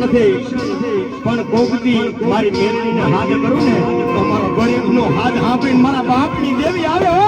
નથી પણ કોકદી મારી મેરડીને હાથ કરું ને તો મારો ગરીબનો હાથ સાંભળીને મારા બાપની દેવી આવે હો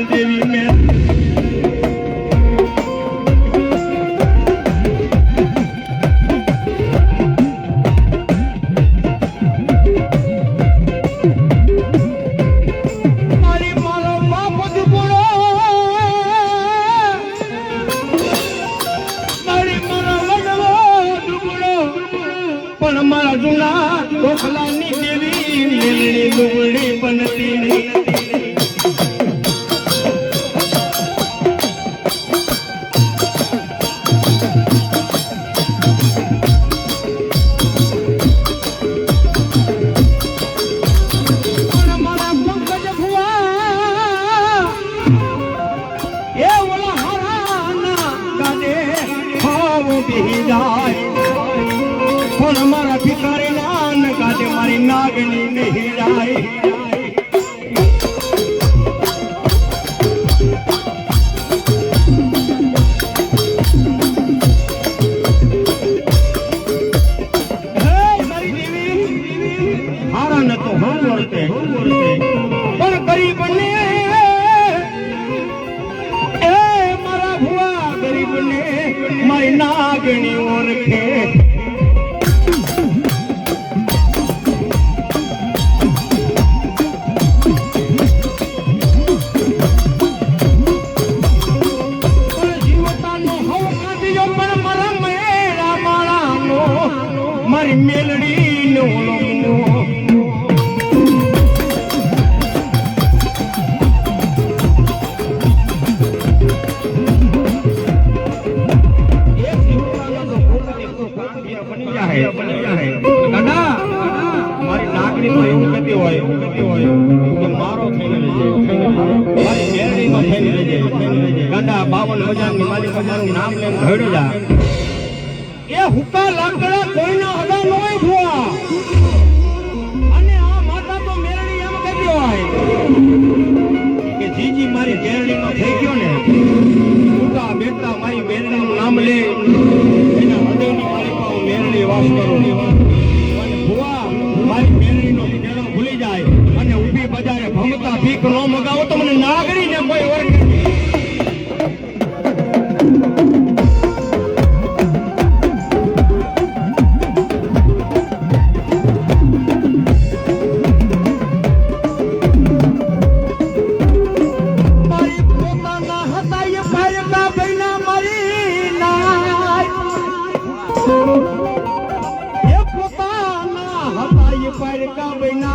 देवी में ગરીબને એ મારા ભુવા ગરીબને મારી નાગણી ઓળખે મારી મેલડી નો મારી નાગણીમાં એવું કહેતી હોય કે મારો થઈને લેજે મારી મેલડીમાં થઈને લેજે ગાંડા 52 હજારની માલિક અમારું નામ લઈને ઘડે જા એ હુકા લાકડા કોઈના હગા ન હોય ભુવા અને આ માતા તો મેરડી એમ કહેતી હોય કે જીજી મારી મેરડીમાં થઈ ગયો ને હુકા બેટા મારી મેરડીનું નામ લે એના હૃદયની માલિકા હું મેરડી વાસ કરું અને ભુવા મારી મેરડીનો મેળો ભૂલી જાય અને ઊભી બજારે ભમતા ભીખ ન મગાવો તો મને નાગરીને કોઈ વર્ગ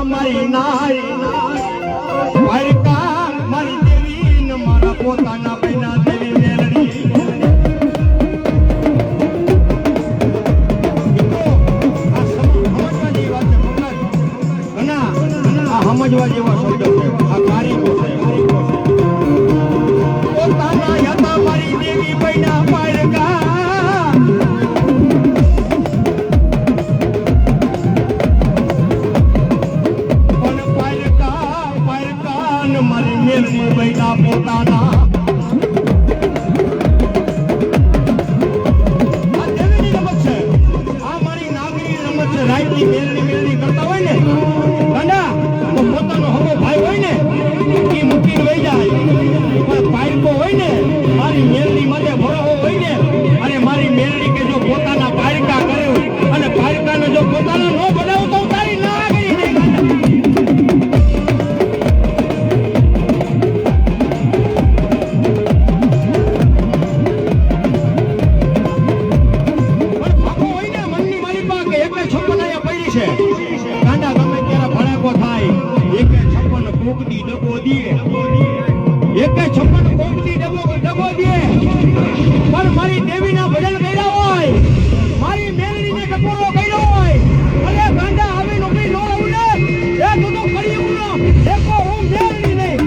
મારી નારી પારકા મારી દેવી ને મારા પોતાના બૈના દેવી મેલડી સમજવા જેવા શબ્દ છે આ કારીગો છે પોતાના હતા મારી દેવી બૈના પારકા મારી મેલડી બૈના પોતાના આ દેવીની રમત છે આ મારી નાગની રમત છે રાઈટની મેલડી કરતા હોય ને ગાંડા તો પોતાનો હગો ભાઈ હોય ને એ મૂકીને વહી જાય પણ પાયકો હોય ને મારી મેલડી માટે ભરોહો હોય ને અને મારી મેલડી કે જો પોતાના પાયકા કરે અને પાયકાને જો પોતાના ન બનાવો તો તારી નાગરી નહીં ગાંડા ગમે ત્યારે ભડાકો થાય 156 કોકડી ડબો દે 156 કોકડી ડબો દે પણ મારી દેવીના ભજન કર્યા હોય મારી મેલડીને ટકોરો કર્યો હોય અરે ગાંડા આવી નોકરી નો આવું ને એ તું તો કરી ઉનો દેખો હું મેલડી નહીં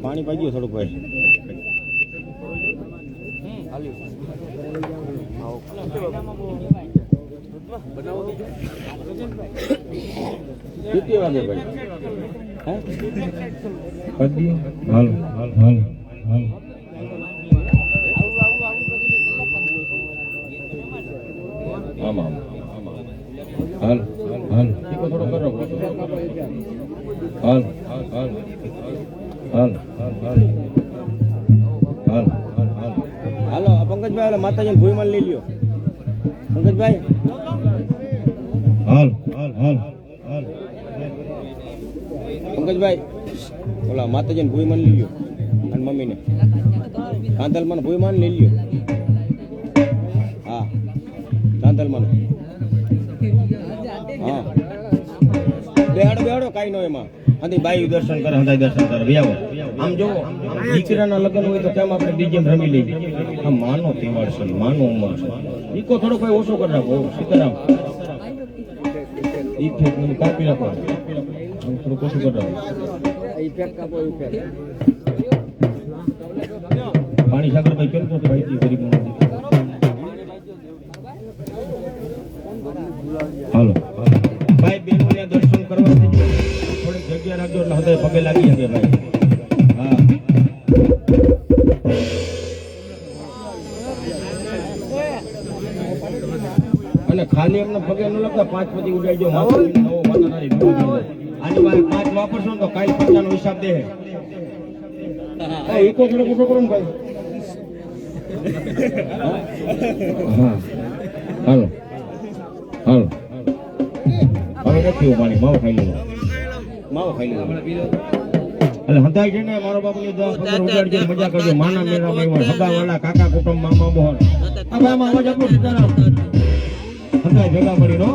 પાણી પાઈ ગયું થોડુંક ભાઈ. કેટલી વાગે ભાઈ? હાલ હાલ હાલ હાલ. આમાં હાલ હાલ ટીકો થોડો કરો. હાલ હાલ હાલ હાલ હાલ હાલ હાલ. હાલો પંકજભાઈ, હાલો માતાજીને ભૂઈમાં લઈ લ્યો પંકજભાઈ. હાલ હાલ હાલ હાલ પંકજભાઈ, ઓલા માતાજીને ભૂઈમાં લઈ લ્યો અને મમ્મીને કાંતલમાં ભૂઈમાં લઈ લ્યો. હા કાંતલમાં. હા બેહાડો બેહાડો કાંઈ ન એમાં. અને બાઈ દર્શન કરે, હંધાઈ દર્શન કરે. વ્યાવો આમ જોવો, દીકરાના લગ્ન હોય તો તેમ આપણે ડીજે રમી લઈએ. આ માનો તહેવાર છે, માનો ઉંમર છે. ઈકો થોડો કોઈ ઓછો કરી રાખો. સીતારામ ઇફેક્ટ મને કાપી રાખો. થોડું ઓછું કરી રાખો. પાણી સાગર ભાઈ કેમ તો ભાઈ ગરીબ. હાલો ભાઈ બેનોને દર્શન કરવા થોડીક જગ્યા રાખજો એટલે હૃદય પગે લાગી શકે ભાઈ. હા અને ખાલી એમને પગે ન લગતા 5 પછી ઉડાઈ જો નવો વાતાવરણ આની વાર 5 વાપરશો તો કાલ પંચાનો હિસાબ દે. એકો થોડો મોટો કરો ને ભાઈ. હા હાલો હાલો. હવે નથી પાણી. માવો ખાઈ લો, માવો ખાઈ લો. એટલે હંધાઈ છે ને મારો બાપુ ની 10-15 ઉડાડજો, મજા કરજો. માના મેળા માં સગા વાળા કાકા કુટુંબ મામા મોહન હવે આમાં અવાજ આપો. સીતારામ હંધાઈ ભેગા પડી નો.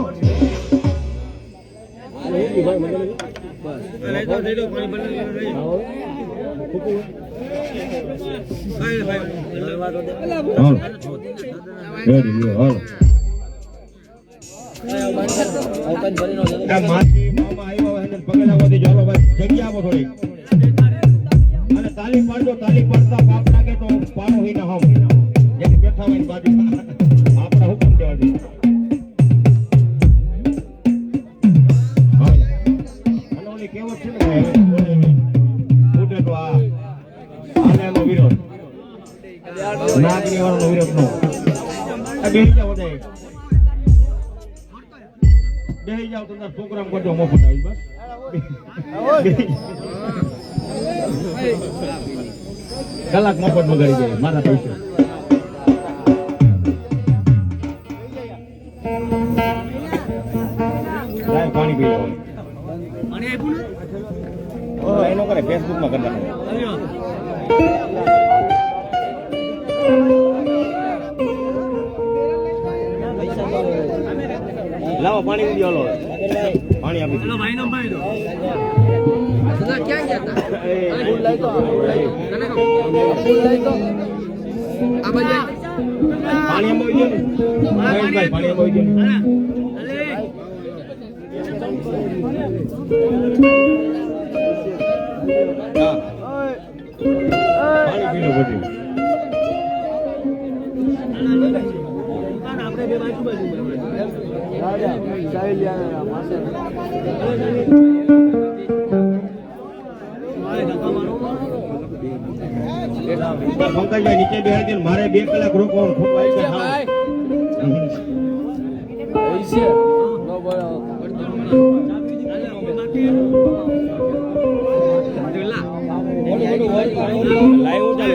તાલી પાડજો, તાલી પાડતા પાપ લાગે તો પાડો હોય ને હમ જેને બેઠા હોય બાજુ આપણા હુકમ દેવા દે. કેવત છે ને ઉડે તો આ આલેનો વિરોધ નાગની વાળાનો વિરોધ નો. બેહી જાવ દે, બેહી જાવ. તમને પ્રોગ્રામ કરજો મોફત આવી બસ. કલાક મફત બગાડી જાય મારા પૈસા. પાણી પી લો. એનો કરે ફેસબુક માં કરતા. લાવો પાણી પી લો. પાણી આપી દો ભાઈ. નો ભાઈ દો ક્યાં ગયા હતા? ફૂલ લઈ તો ફૂલ લઈ તો આ બાજુ પાણી એમ બોલી દે. ભાઈ પાણી એમ બોલી દે. પાણી પી લો બધું. આપણે બે બાજુ બાજુ રાજા સાહેલિયા પાસે પંકજભાઈ નીચે બેસી દે. મારે 2 કલાક રોકવાનું ખૂબ પૈસા થાય. લાઈવ ચાલે